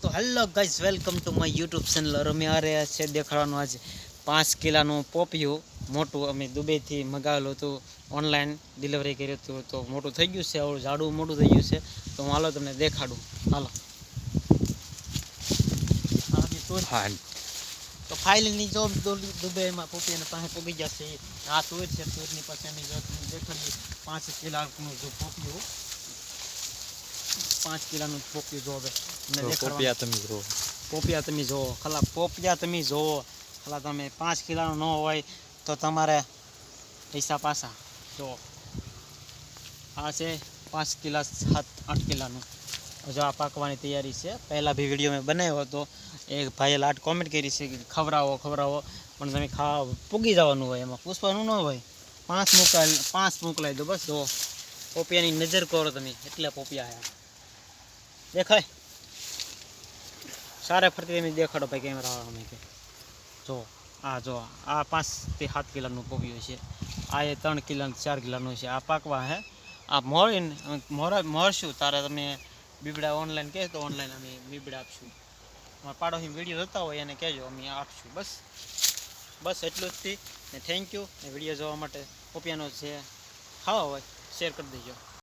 तो hello guys welcome to my YouTube channel. और अमे आ रहा है देखाड़વાનું आज 5 કિલાનું પોપિયું મોટું અમે દુબઈથી મંગાવેલું હતું, ઓનલાઈન ડિલિવરી કર્યું હતું તો મોટું થઈ ગયું છે, હવે ઝાડું મોટું થઈ ગયું છે તો હું હાલો તમને દેખાડું। હાલો હા તો ફાઇનલી જો દુબઈમાં પોપિયાને પાસે પોગી જશે। આ તુર છે, તુરની પાસે અમે જો તમને દેખાડી 5 કિલાનું જો પોપિયું 5 કિલાનું પોપિયું જો હવે પોપિયા તમે જો, પોપિયા તમે જોવો, ખાલા પોપિયા તમે જોવો, ખાલા તમે 5 કિલાનું ન હોય તો તમારે પૈસા પાછા જો। આ છે 5 કિલા 7-8 કિલાનું, જો આ પાકવાની તૈયારી છે। પહેલાં બી વિડીયો મેં બનાવ્યો હતો, એક ભાઈએ લાટ કોમેન્ટ કરી છે કે ખવડાવો પણ તમે ખાવા પૂગી જવાનું હોય, એમાં પૂછવાનું ન હોય। 5 મોકલાવી દો બસ। જો પોપિયાની નજર કરો તમે, એટલે પોપિયા આયા દેખાય सारे फरती में देखाड़ो भाई कैमरा में के जो आ 5 થી 7 કિલાનું પોપિયું છે। આ 3 કિલા 4 કિલાનું છે। આ પાકવા હે આ મોરશું તારે તમે બીબડા ઓનલાઈન કહે તો ઓનલાઈન અમે બીબડા આપશું। અમારા પાડોશી વિડીયો જોતા હોય એને કહેજો, અમે આપશું બસ એટલું જ થી ને થેન્ક યુ। વિડીયો જોવા માટે પોપિયાનો છે ખાવા હોય શેર કરી દેજો।